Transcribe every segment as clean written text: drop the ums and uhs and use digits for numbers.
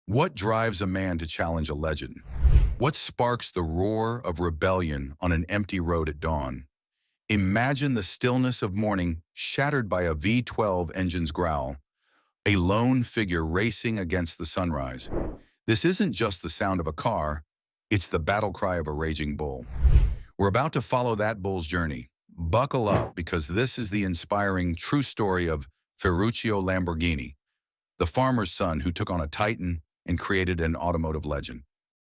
What drives a man to challenge a legend? What sparks the roar of rebellion on an empty road at dawn? Imagine the stillness of morning shattered by a V12 engine's growl, a lone figure racing against the sunrise. This isn't just the sound of a car, it's the battle cry of a raging bull. We're about to follow that bull's journey. Buckle up because this is the inspiring true story of Ferruccio Lamborghini, the farmer's son who took on a titan and created an automotive legend.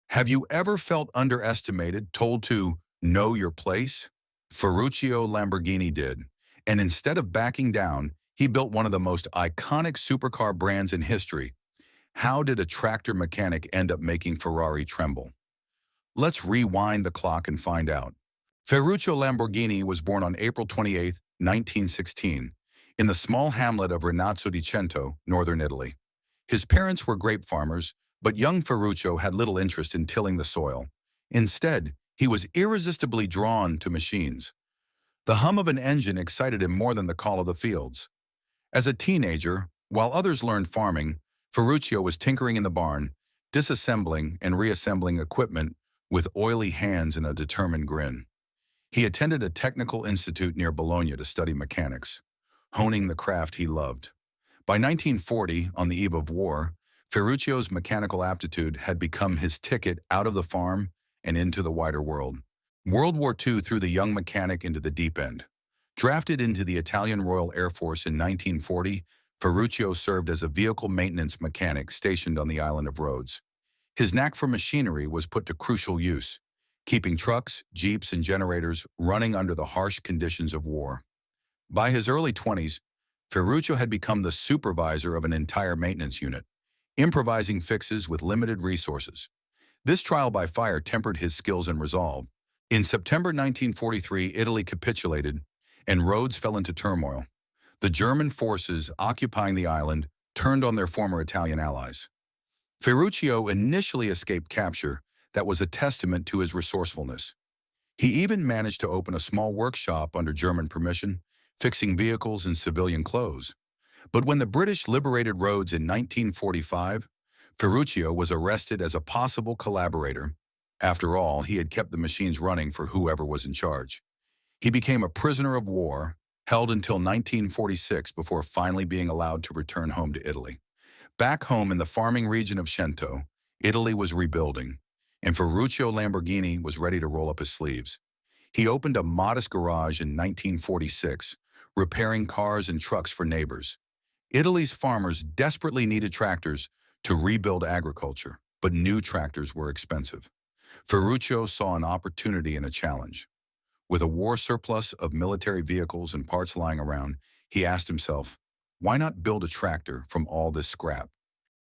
Have you ever felt underestimated, told to know your place? Ferruccio Lamborghini did. And instead of backing down, he built one of the most iconic supercar brands in history. How did a tractor mechanic end up making Ferrari tremble? Let's rewind the clock and find out. Ferruccio Lamborghini was born on April 28, 1916, in the small hamlet of Rinazzo di Cento, northern Italy. His parents were grape farmers, but young Ferruccio had little interest in tilling the soil. Instead, he was irresistibly drawn to machines. The hum of an engine excited him more than the call of the fields. As a teenager, while others learned farming, Ferruccio was tinkering in the barn, disassembling and reassembling equipment with oily hands and a determined grin. He attended a technical institute near Bologna to study mechanics, honing the craft he loved. By 1940, on the eve of war, Ferruccio's mechanical aptitude had become his ticket out of the farm and into the wider world. World War II threw the young mechanic into the deep end. Drafted into the Italian Royal Air Force in 1940, Ferruccio served as a vehicle maintenance mechanic stationed on the island of Rhodes. His knack for machinery was put to crucial use, keeping trucks, jeeps, and generators running under the harsh conditions of war. By his early 20s, Ferruccio had become the supervisor of an entire maintenance unit, improvising fixes with limited resources. This trial by fire tempered his skills and resolve. In September 1943, Italy capitulated, and Rhodes fell into turmoil. The German forces occupying the island turned on their former Italian allies. Ferruccio initially escaped capture that was a testament to his resourcefulness. He even managed to open a small workshop under German permission, fixing vehicles in civilian clothes. But when the British liberated Rhodes in 1945, Ferruccio was arrested as a possible collaborator. After all, he had kept the machines running for whoever was in charge. He became a prisoner of war, held until 1946 before finally being allowed to return home to Italy. Back home in the farming region of Cento, Italy was rebuilding, and Ferruccio Lamborghini was ready to roll up his sleeves. He opened a modest garage in 1946, repairing cars and trucks for neighbors. Italy's farmers desperately needed tractors to rebuild agriculture, but new tractors were expensive. Ferruccio saw an opportunity and a challenge. With a war surplus of military vehicles and parts lying around, he asked himself, why not build a tractor from all this scrap?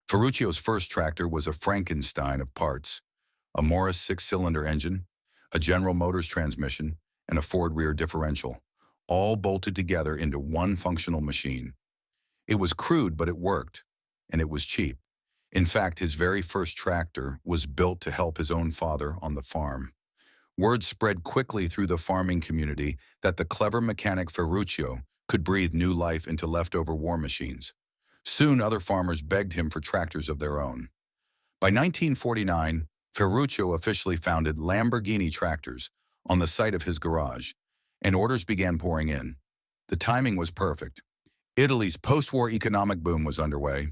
Ferruccio's first tractor was a Frankenstein of parts: a Morris six-cylinder engine, a General Motors transmission, and a Ford rear differential, all bolted together into one functional machine. It was crude, but it worked, and it was cheap. In fact, his very first tractor was built to help his own father on the farm. Word spread quickly through the farming community that the clever mechanic Ferruccio could breathe new life into leftover war machines. Soon, other farmers begged him for tractors of their own. By 1949, Ferruccio officially founded Lamborghini Tractors on the site of his garage, and orders began pouring in. The timing was perfect. Italy's post-war economic boom was underway,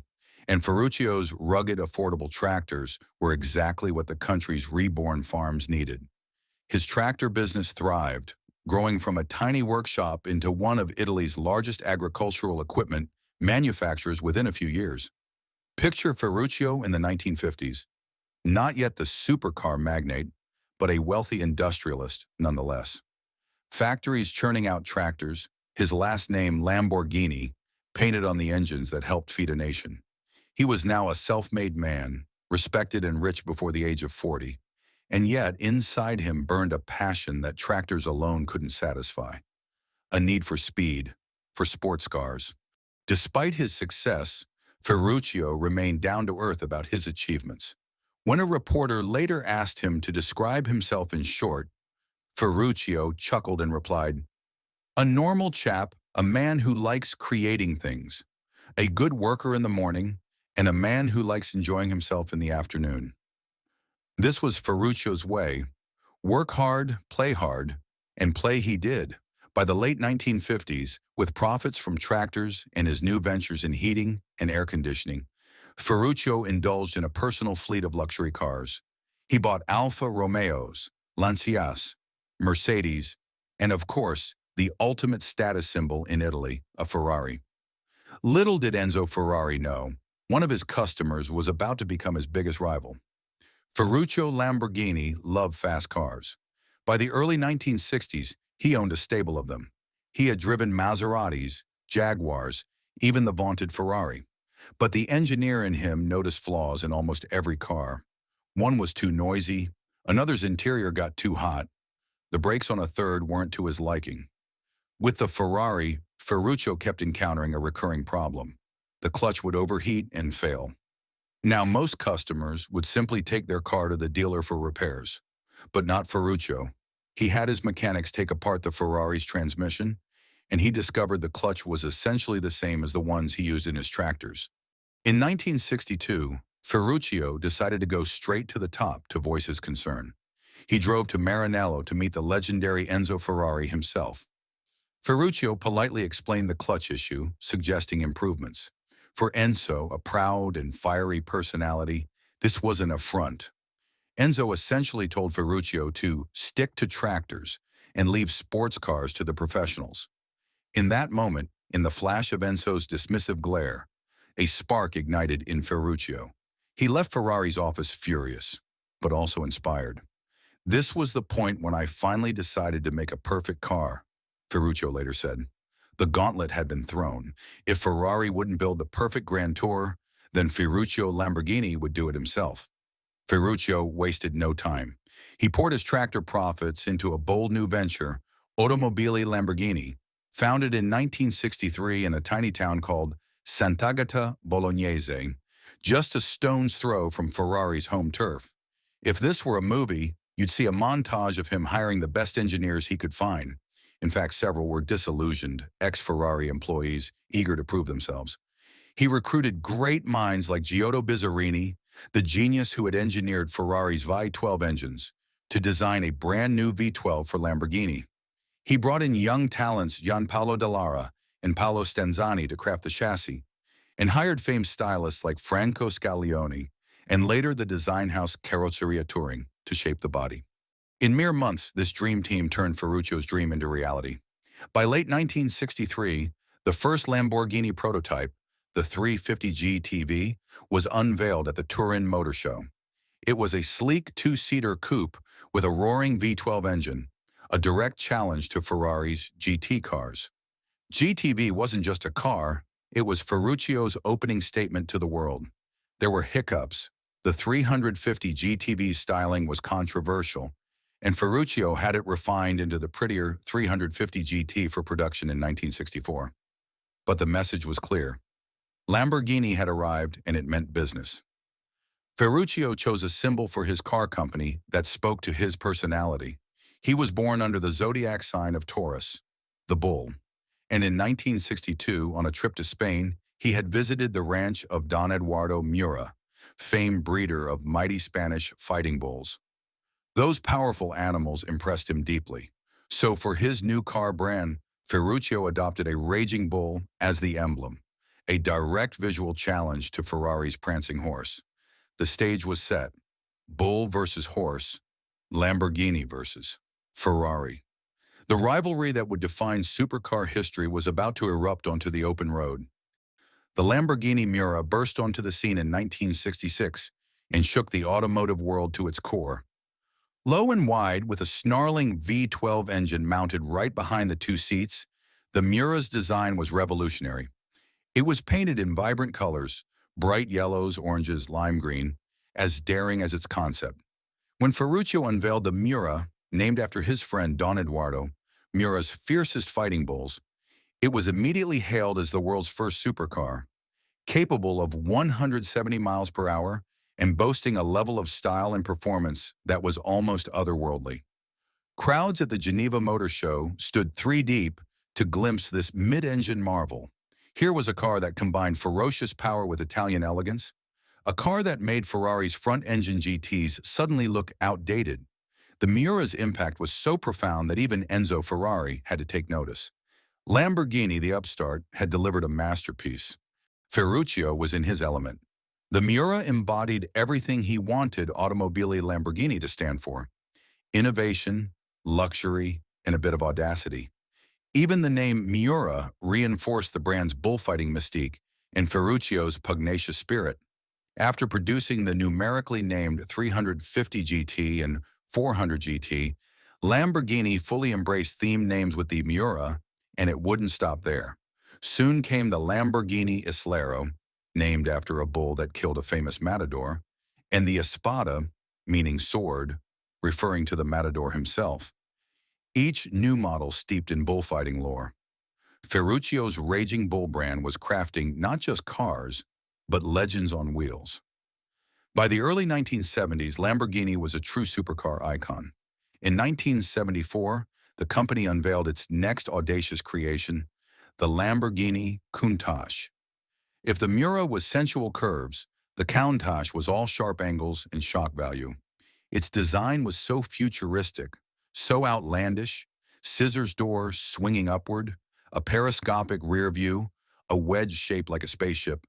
and Ferruccio's rugged, affordable tractors were exactly what the country's reborn farms needed. His tractor business thrived, growing from a tiny workshop into one of Italy's largest agricultural equipment manufacturers within a few years. Picture Ferruccio in the 1950s, not yet the supercar magnate, but a wealthy industrialist nonetheless. Factories churning out tractors, his last name Lamborghini, painted on the engines that helped feed a nation. He was now a self-made man, respected and rich before the age of 40. And yet, inside him burned a passion that tractors alone couldn't satisfy. A need for speed, for sports cars. Despite his success, Ferruccio remained down-to-earth about his achievements. When a reporter later asked him to describe himself in short, Ferruccio chuckled and replied, "A normal chap, a man who likes creating things. A good worker in the morning, and a man who likes enjoying himself in the afternoon. This was Ferruccio's way. Work hard, and play he did. By the late 1950s, with profits from tractors and his new ventures in heating and air conditioning, Ferruccio indulged in a personal fleet of luxury cars. He bought Alfa Romeos, Lancias, Mercedes, and of course, the ultimate status symbol in Italy, a Ferrari. Little did Enzo Ferrari know, one of his customers was about to become his biggest rival. Ferruccio Lamborghini loved fast cars. By the early 1960s, he owned a stable of them. He had driven Maseratis, Jaguars, even the vaunted Ferrari. But the engineer in him noticed flaws in almost every car. One was too noisy, another's interior got too hot, the brakes on a third weren't to his liking. With the Ferrari, Ferruccio kept encountering a recurring problem. The clutch would overheat and fail. Now, most customers would simply take their car to the dealer for repairs, but not Ferruccio. He had his mechanics take apart the Ferrari's transmission, and he discovered the clutch was essentially the same as the ones he used in his tractors. In 1962, Ferruccio decided to go straight to the top to voice his concern. He drove to Maranello to meet the legendary Enzo Ferrari himself. Ferruccio politely explained the clutch issue, suggesting improvements. For Enzo, a proud and fiery personality, this was an affront. Enzo essentially told Ferruccio to stick to tractors and leave sports cars to the professionals. In that moment, in the flash of Enzo's dismissive glare, a spark ignited in Ferruccio. He left Ferrari's office furious, but also inspired. This was the point when I finally decided to make a perfect car, Ferruccio later said. The gauntlet had been thrown. If Ferrari wouldn't build the perfect Grand Tour, then Ferruccio Lamborghini would do it himself. Ferruccio wasted no time. He poured his tractor profits into a bold new venture, Automobile Lamborghini, founded in 1963 in a tiny town called Sant'Agata Bolognese, just a stone's throw from Ferrari's home turf. If this were a movie, you'd see a montage of him hiring the best engineers he could find. In fact, several were disillusioned, ex-Ferrari employees eager to prove themselves. He recruited great minds like Giotto Bizzarini, the genius who had engineered Ferrari's V12 engines, to design a brand new V12 for Lamborghini. He brought in young talents Gianpaolo Dallara and Paolo Stanzani to craft the chassis, and hired famed stylists like Franco Scaglione and later the design house Carrozzeria Touring to shape the body. In mere months, this dream team turned Ferruccio's dream into reality. By late 1963, the first Lamborghini prototype, the 350 GTV, was unveiled at the Turin Motor Show. It was a sleek two-seater coupe with a roaring V12 engine, a direct challenge to Ferrari's GT cars. GTV wasn't just a car, it was Ferruccio's opening statement to the world. There were hiccups. The 350 GTV styling was controversial, and Ferruccio had it refined into the prettier 350 GT for production in 1964. But the message was clear. Lamborghini had arrived, and it meant business. Ferruccio chose a symbol for his car company that spoke to his personality. He was born under the zodiac sign of Taurus, the bull. And in 1962, on a trip to Spain, he had visited the ranch of Don Eduardo Mura, famed breeder of mighty Spanish fighting bulls. Those powerful animals impressed him deeply. So for his new car brand, Ferruccio adopted a raging bull as the emblem, a direct visual challenge to Ferrari's prancing horse. The stage was set. Bull versus horse, Lamborghini versus Ferrari. The rivalry that would define supercar history was about to erupt onto the open road. The Lamborghini Miura burst onto the scene in 1966 and shook the automotive world to its core. Low and wide, with a snarling V12 engine mounted right behind the two seats, the Miura's design was revolutionary. It was painted in vibrant colors, bright yellows, oranges, lime green, as daring as its concept. When Ferruccio unveiled the Miura, named after his friend Don Eduardo, Miura's fiercest fighting bulls, it was immediately hailed as the world's first supercar, capable of 170 miles per hour and boasting a level of style and performance that was almost otherworldly. Crowds at the Geneva Motor Show stood three deep to glimpse this mid-engine marvel. Here was a car that combined ferocious power with Italian elegance, a car that made Ferrari's front-engine GTs suddenly look outdated. The Miura's impact was so profound that even Enzo Ferrari had to take notice. Lamborghini, the upstart, had delivered a masterpiece. Ferruccio was in his element. The Miura embodied everything he wanted Automobile Lamborghini to stand for: innovation, luxury, and a bit of audacity. Even the name Miura reinforced the brand's bullfighting mystique and Ferruccio's pugnacious spirit. After producing the numerically named 350 GT and 400 GT, Lamborghini fully embraced themed names with the Miura, and it wouldn't stop there. Soon came the Lamborghini Islero, named after a bull that killed a famous matador, and the Espada, meaning sword, referring to the matador himself. Each new model steeped in bullfighting lore. Ferruccio's Raging Bull brand was crafting not just cars, but legends on wheels. By the early 1970s, Lamborghini was a true supercar icon. In 1974, the company unveiled its next audacious creation, the Lamborghini Countach. If the Miura was sensual curves, the Countach was all sharp angles and shock value. Its design was so futuristic, so outlandish: scissors doors swinging upward, a periscopic rear view, a wedge shaped like a spaceship,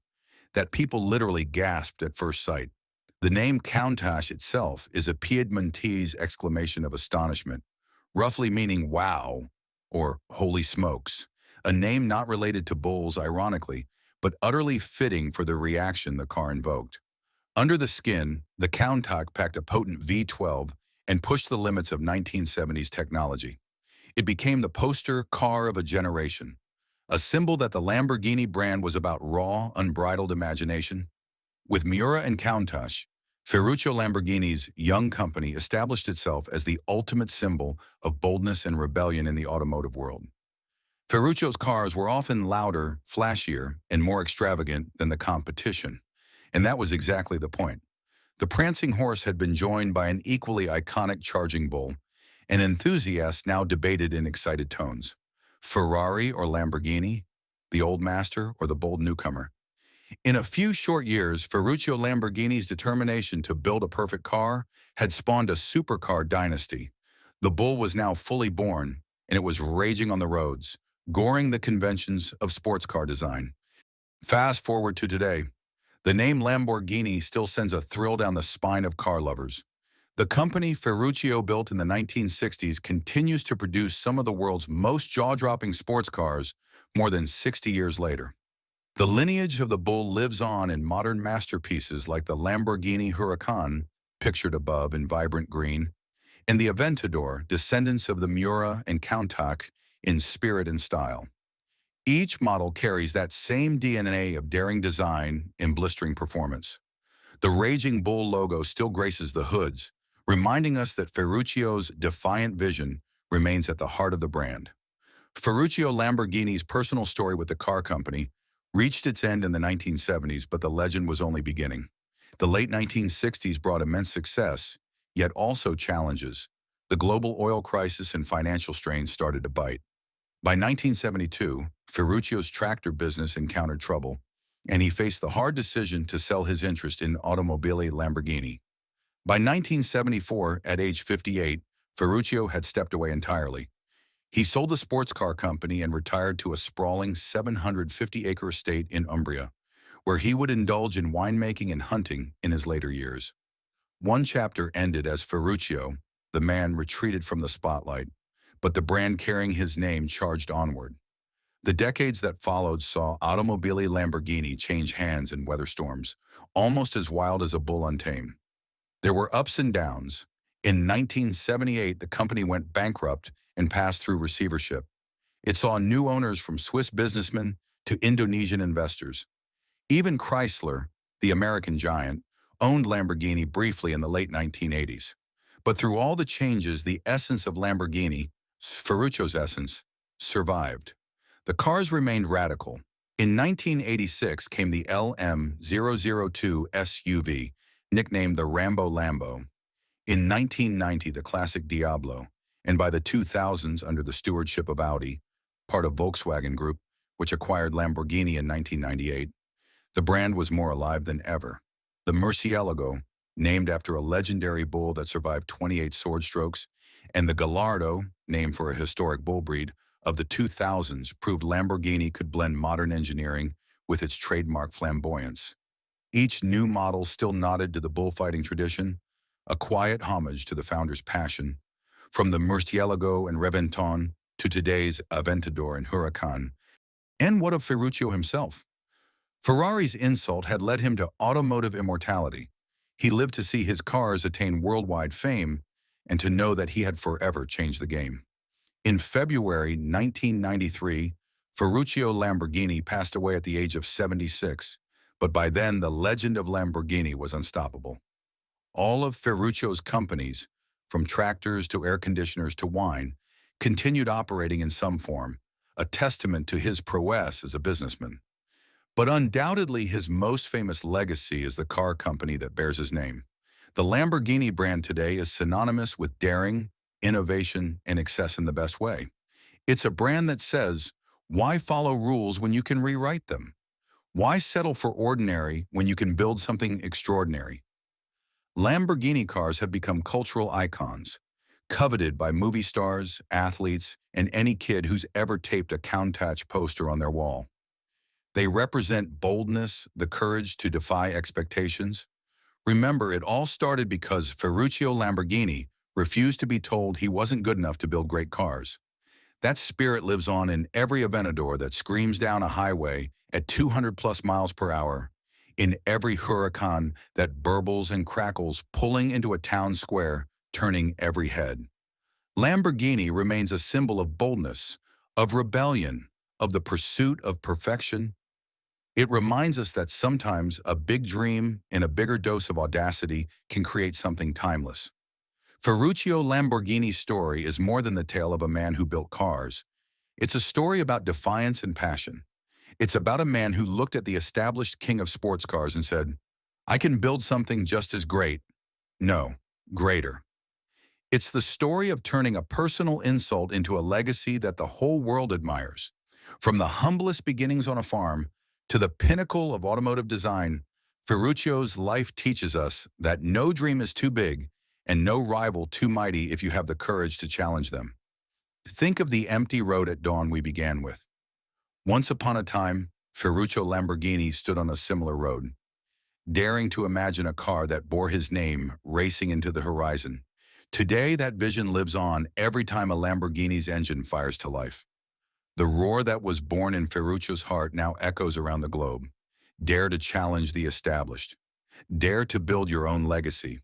that people literally gasped at first sight. The name Countach itself is a Piedmontese exclamation of astonishment, roughly meaning wow or holy smokes, a name not related to bulls, ironically, but utterly fitting for the reaction the car invoked. Under the skin, the Countach packed a potent V12 and pushed the limits of 1970s technology. It became the poster car of a generation, a symbol that the Lamborghini brand was about raw, unbridled imagination. With Miura and Countach, Ferruccio Lamborghini's young company established itself as the ultimate symbol of boldness and rebellion in the automotive world. Ferruccio's cars were often louder, flashier, and more extravagant than the competition, and that was exactly the point. The prancing horse had been joined by an equally iconic charging bull, and enthusiasts now debated in excited tones: Ferrari or Lamborghini, the old master or the bold newcomer. In a few short years, Ferruccio Lamborghini's determination to build a perfect car had spawned a supercar dynasty. The bull was now fully born, and it was raging on the roads, goring the conventions of sports car design. Fast forward to today. The name Lamborghini still sends a thrill down the spine of car lovers. The company Ferruccio built in the 1960s continues to produce some of the world's most jaw-dropping sports cars more than 60 years later. The lineage of the bull lives on in modern masterpieces like the Lamborghini Huracan, pictured above in vibrant green, and the Aventador, descendants of the Miura and Countach in spirit and style. Each model carries that same DNA of daring design and blistering performance. The Raging Bull logo still graces the hoods, reminding us that Ferruccio's defiant vision remains at the heart of the brand. Ferruccio Lamborghini's personal story with the car company reached its end in the 1970s, but the legend was only beginning. The late 1960s brought immense success, yet also challenges. The global oil crisis and financial strains started to bite. By 1972, Ferruccio's tractor business encountered trouble, and he faced the hard decision to sell his interest in Automobile Lamborghini. By 1974, at age 58, Ferruccio had stepped away entirely. He sold the sports car company and retired to a sprawling 750-acre estate in Umbria, where he would indulge in winemaking and hunting in his later years. One chapter ended as Ferruccio, the man, retreated from the spotlight, but the brand carrying his name charged onward. The decades that followed saw Automobile Lamborghini change hands in weather storms, almost as wild as a bull untamed. There were ups and downs. In 1978, the company went bankrupt and passed through receivership. It saw new owners from Swiss businessmen to Indonesian investors. Even Chrysler, the American giant, owned Lamborghini briefly in the late 1980s. But through all the changes, the essence of Lamborghini, Ferruccio's essence, survived. The cars remained radical. In 1986 came the LM002 SUV, nicknamed the Rambo Lambo. In 1990, the classic Diablo, and by the 2000s, under the stewardship of Audi, part of Volkswagen Group, which acquired Lamborghini in 1998, the brand was more alive than ever. The Murcielago, named after a legendary bull that survived 28 sword strokes, and the Gallardo, named for a historic bull breed, of the 2000s proved Lamborghini could blend modern engineering with its trademark flamboyance. Each new model still nodded to the bullfighting tradition, a quiet homage to the founder's passion. From the Murcielago and Reventon to today's Aventador and Huracan. And what of Ferruccio himself? Ferrari's insult had led him to automotive immortality. He lived to see his cars attain worldwide fame and to know that he had forever changed the game. In February 1993, Ferruccio Lamborghini passed away at the age of 76, but by then the legend of Lamborghini was unstoppable. All of Ferruccio's companies, from tractors to air conditioners to wine, continued operating in some form, a testament to his prowess as a businessman. But undoubtedly his most famous legacy is the car company that bears his name. The Lamborghini brand today is synonymous with daring, innovation, and excess in the best way. It's a brand that says, why follow rules when you can rewrite them? Why settle for ordinary when you can build something extraordinary? Lamborghini cars have become cultural icons, coveted by movie stars, athletes, and any kid who's ever taped a Countach poster on their wall. They represent boldness, the courage to defy expectations. Remember, it all started because Ferruccio Lamborghini refused to be told he wasn't good enough to build great cars. That spirit lives on in every Aventador that screams down a highway at 200 plus miles per hour, in every Huracan that burbles and crackles, pulling into a town square, turning every head. Lamborghini remains a symbol of boldness, of rebellion, of the pursuit of perfection. It reminds us that sometimes a big dream and a bigger dose of audacity can create something timeless. Ferruccio Lamborghini's story is more than the tale of a man who built cars. It's a story about defiance and passion. It's about a man who looked at the established king of sports cars and said, I can build something just as great. No, greater. It's the story of turning a personal insult into a legacy that the whole world admires. From the humblest beginnings on a farm to the pinnacle of automotive design, Ferruccio's life teaches us that no dream is too big and no rival too mighty if you have the courage to challenge them. Think of the empty road at dawn we began with. Once upon a time, Ferruccio Lamborghini stood on a similar road, daring to imagine a car that bore his name racing into the horizon. Today, that vision lives on every time a Lamborghini's engine fires to life. The roar that was born in Ferruccio's heart now echoes around the globe. Dare to challenge the established. Dare to build your own legacy.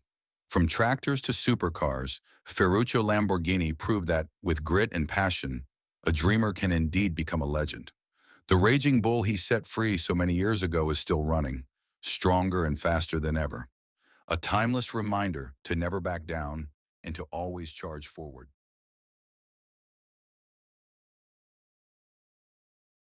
From tractors to supercars, Ferruccio Lamborghini proved that, with grit and passion, a dreamer can indeed become a legend. The raging bull he set free so many years ago is still running, stronger and faster than ever. A timeless reminder to never back down and to always charge forward.